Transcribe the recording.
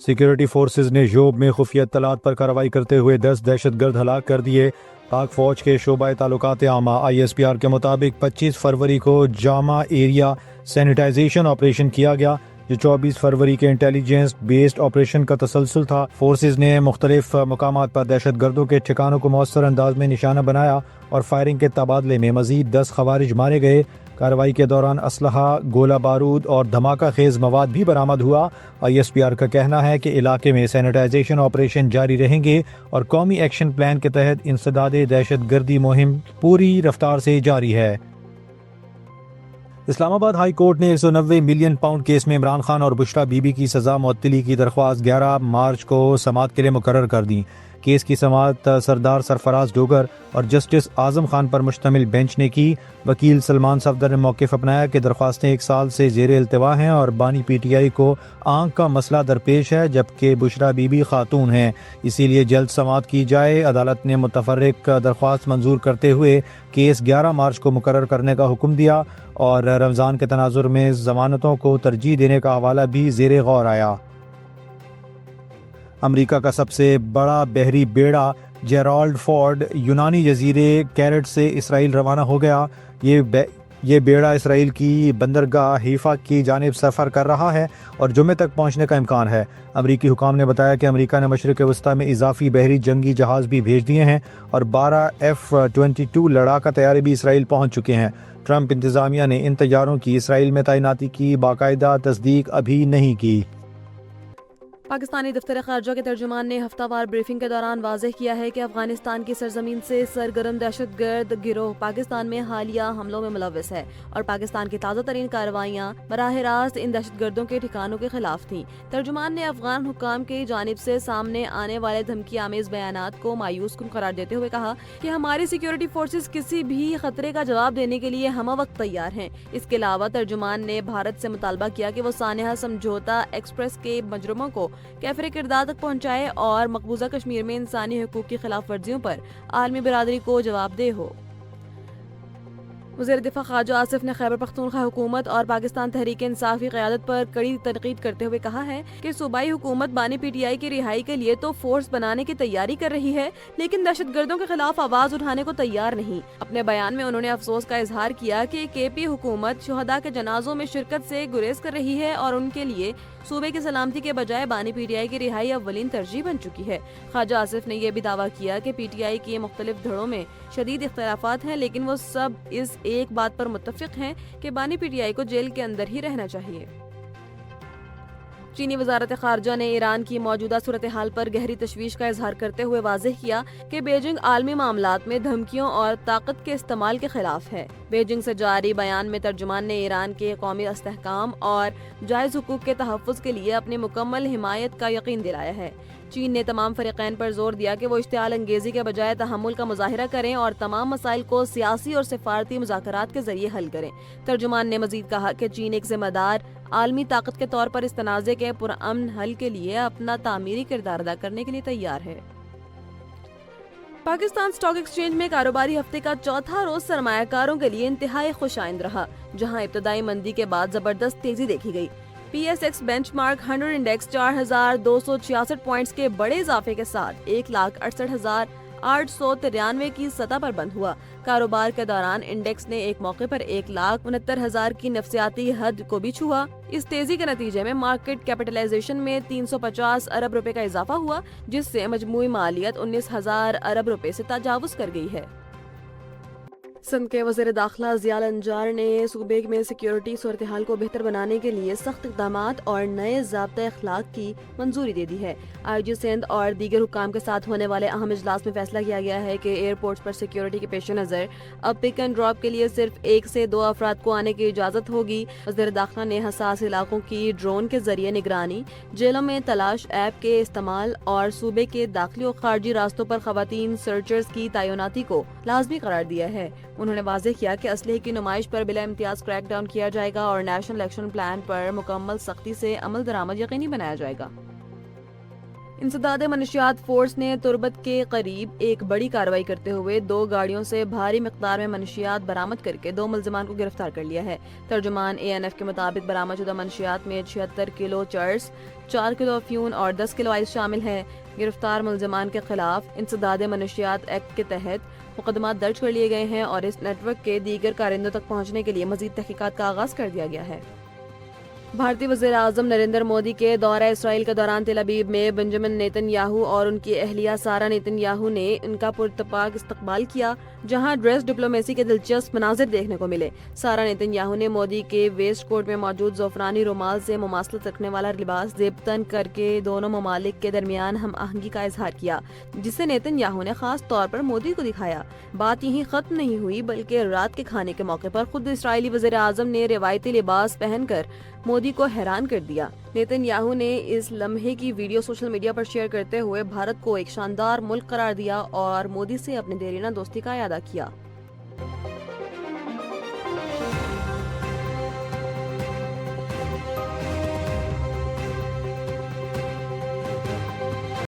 Security forces نے یوب میں خفیہ اطلاعات پر کارروائی کرتے ہوئے 10 دہشت گرد ہلاک کر دیے۔ پاک فوج کے شعبہ تعلقات عامہ ISPR کے مطابق 25 فروری کو جامع ایریا سینیٹائزیشن آپریشن کیا گیا، جو 24 فروری کے انٹیلیجنس بیسڈ آپریشن کا تسلسل تھا۔ فورسز نے مختلف مقامات پر دہشت گردوں کے ٹھکانوں کو مؤثر انداز میں نشانہ بنایا اور فائرنگ کے تبادلے میں مزید 10 خوارج مارے گئے۔ کارروائی کے دوران اسلحہ، گولہ بارود اور دھماکہ خیز مواد بھی برآمد ہوا۔ ISPR کا کہنا ہے کہ علاقے میں سینیٹائزیشن آپریشن جاری رہیں گے اور قومی ایکشن پلان کے تحت انسداد دہشت گردی مہم پوری رفتار سے جاری ہے۔ اسلام آباد ہائی کورٹ نے 190 ملین پاؤنڈ کیس میں عمران خان اور بشریٰ بی بی کی سزا معطلی کی درخواست 11 مارچ کو سماعت کے لیے مقرر کر دی۔ کیس کی سماعت سردار سرفراز ڈوگر اور جسٹس اعظم خان پر مشتمل بینچ نے کی۔ وکیل سلمان صفدر نے موقف اپنایا کہ درخواستیں 1 سال سے زیر التوا ہیں اور بانی PTI کو آنکھ کا مسئلہ درپیش ہے، جبکہ بشریٰ بی بی خاتون ہیں، اسی لیے جلد سماعت کی جائے۔ عدالت نے متفرق درخواست منظور کرتے ہوئے کیس 11 مارچ کو مقرر کرنے کا حکم دیا اور رمضان کے تناظر میں ضمانتوں کو ترجیح دینے کا حوالہ بھی زیر غور آیا۔ امریکہ کا سب سے بڑا بحری بیڑا جیرالڈ فورڈ یونانی جزیرے کیرٹ سے اسرائیل روانہ ہو گیا۔ یہ بیڑا اسرائیل کی بندرگاہ حیفا کی جانب سفر کر رہا ہے اور جمعے تک پہنچنے کا امکان ہے۔ امریکی حکام نے بتایا کہ امریکہ نے مشرق وسطیٰ میں اضافی بحری جنگی جہاز بھی بھیج دیے ہیں اور 12 F-22 لڑاکا طیارے بھی اسرائیل پہنچ چکے ہیں۔ ٹرمپ انتظامیہ نے ان طیاروں کی اسرائیل میں تعیناتی کی باقاعدہ تصدیق ابھی نہیں کی۔ پاکستانی دفتر خارجہ کے ترجمان نے ہفتہ وار بریفنگ کے دوران واضح کیا ہے کہ افغانستان کی سرزمین سے سرگرم دہشت گرد گروہ پاکستان میں حالیہ حملوں میں ملوث ہے اور پاکستان کی تازہ ترین کارروائیاں براہ راست ان دہشت گردوں کے ٹھکانوں کے خلاف تھیں۔ ترجمان نے افغان حکام کی جانب سے سامنے آنے والے دھمکی آمیز بیانات کو مایوس کن قرار دیتے ہوئے کہا کہ ہماری سیکیورٹی فورسز کسی بھی خطرے کا جواب دینے کے لیے ہمہ وقت تیار ہیں۔ اس کے علاوہ ترجمان نے بھارت سے مطالبہ کیا کہ وہ سانحہ سمجھوتہ ایکسپریس کے مجرموں کو کیفر کردار تک پہنچائے اور مقبوضہ کشمیر میں انسانی حقوق کی خلاف ورزیوں پر عالمی برادری کو جواب دہ ہو۔ وزیر دفاع خواجہ آصف نے خیبر پختونخوا حکومت اور پاکستان تحریک انصاف کی قیادت پر کڑی تنقید کرتے ہوئے کہا ہے کہ صوبائی حکومت بانی PTI کی رہائی کے لیے تو فورس بنانے کی تیاری کر رہی ہے، لیکن دہشت گردوں کے خلاف آواز اٹھانے کو تیار نہیں۔ اپنے بیان میں انہوں نے افسوس کا اظہار کیا کہ KP حکومت شہداء کے جنازوں میں شرکت سے گریز کر رہی ہے اور ان کے لیے صوبے کی سلامتی کے بجائے بانی PTI کی رہائی اولین ترجیح بن چکی ہے۔ خواجہ آصف نے یہ بھی دعویٰ کیا کہ PTI کے مختلف دھڑوں میں شدید اختلافات ہیں، لیکن وہ سب اس ایک بات پر متفق ہیں کہ بانی PTI کو جیل کے اندر ہی رہنا چاہیے۔ چینی وزارت خارجہ نے ایران کی موجودہ صورتحال پر گہری تشویش کا اظہار کرتے ہوئے واضح کیا کہ بیجنگ عالمی معاملات میں دھمکیوں اور طاقت کے استعمال کے خلاف ہے۔ بیجنگ سے جاری بیان میں ترجمان نے ایران کے قومی استحکام اور جائز حقوق کے تحفظ کے لیے اپنی مکمل حمایت کا یقین دلایا ہے۔ چین نے تمام فریقین پر زور دیا کہ وہ اشتعال انگیزی کے بجائے تحمل کا مظاہرہ کریں اور تمام مسائل کو سیاسی اور سفارتی مذاکرات کے ذریعے حل کریں۔ ترجمان نے مزید کہا کہ چین ایک ذمہ دار عالمی طاقت کے طور پر اس تنازع کے پرامن حل کے لیے اپنا تعمیری کردار ادا کرنے کے لیے تیار ہے۔ پاکستان سٹاک ایکسچینج میں کاروباری ہفتے کا چوتھا روز سرمایہ کاروں کے لیے انتہائی خوش آئند رہا، جہاں ابتدائی مندی کے بعد زبردست تیزی دیکھی گئی۔ PSX bench mark 100 index 4266 points کے بڑے اضافے کے ساتھ 1,68,893 کی سطح پر بند ہوا۔ کاروبار کے دوران انڈیکس نے ایک موقع پر 1,69,000 کی نفسیاتی حد کو بھی چھوا۔ اس تیزی کے نتیجے میں مارکیٹ کیپٹلائزیشن میں 350 ارب روپے کا اضافہ ہوا، جس سے مجموعی مالیت 19,000 ارب روپے سے تجاوز کر گئی ہے۔ سندھ کے وزیر داخلہ ضیاء الانجار نے صوبے میں سیکیورٹی صورتحال کو بہتر بنانے کے لیے سخت اقدامات اور نئے ضابطۂ اخلاق کی منظوری دے دی ہے۔ IG سندھ اور دیگر حکام کے ساتھ ہونے والے اہم اجلاس میں فیصلہ کیا گیا ہے کہ ایئرپورٹس پر سیکیورٹی کے پیش نظر اب پک اینڈ ڈراپ کے لیے صرف 1 سے 2 افراد کو آنے کی اجازت ہوگی۔ وزیر داخلہ نے حساس علاقوں کی ڈرون کے ذریعے نگرانی، جیلوں میں تلاش ایپ کے استعمال اور صوبے کے داخلی اور خارجی راستوں پر خواتین سرچرز کی تعیناتی کو لازمی قرار دیا ہے۔ انہوں نے واضح کیا کہ اسلحے کی نمائش پر بلا امتیاز کریک ڈاؤن کیا جائے گا اور نیشنل ایکشن پلان پر مکمل سختی سے عمل درآمد یقینی بنایا جائے گا۔ انسداد منشیات فورس نے تربت کے قریب ایک بڑی کارروائی کرتے ہوئے 2 گاڑیوں سے بھاری مقدار میں منشیات برآمد کر کے 2 ملزمان کو گرفتار کر لیا ہے۔ ترجمان ANF کے مطابق برآمد شدہ منشیات میں 76 کلو چرس، 4 کلو افیون اور 10 کلو آئس شامل ہے۔ گرفتار ملزمان کے خلاف انسداد منشیات ایکٹ کے تحت مقدمات درج کر لیے گئے ہیں اور اس نیٹ ورک کے دیگر کارندوں تک پہنچنے کے لیے مزید تحقیقات کا آغاز کر دیا گیا ہے۔ بھارتی وزیر اعظم نریندر مودی کے دورہ اسرائیل کے دوران تل ابیب میں بنجمن نیتن یاہو اور ان کی اہلیہ سارہ نیتن یاہو نے ان کا پراتفاق استقبال کیا، جہاں ڈریس ڈپلومیسی کے دلچسپ مناظر دیکھنے کو ملے۔ سارہ نیتن یاہو نے مودی کے ویسٹ کوٹ میں موجود زعفرانی رومال سے مماثلت رکھنے والا لباس زیب تن کر کے دونوں ممالک کے درمیان ہم آہنگی کا اظہار کیا، جسے نیتن یاہو نے خاص طور پر مودی کو دکھایا۔ بات یہیں ختم نہیں ہوئی بلکہ رات کے کھانے کے موقع پر خود اسرائیلی وزیر اعظم نے روایتی لباس پہن کر مودی کو حیران کر دیا۔ نیتن یاہو نے اس لمحے کی ویڈیو سوشل میڈیا پر شیئر کرتے ہوئے بھارت کو ایک شاندار ملک قرار دیا اور مودی سے اپنے دیرینہ دوستی کا اعادہ کیا۔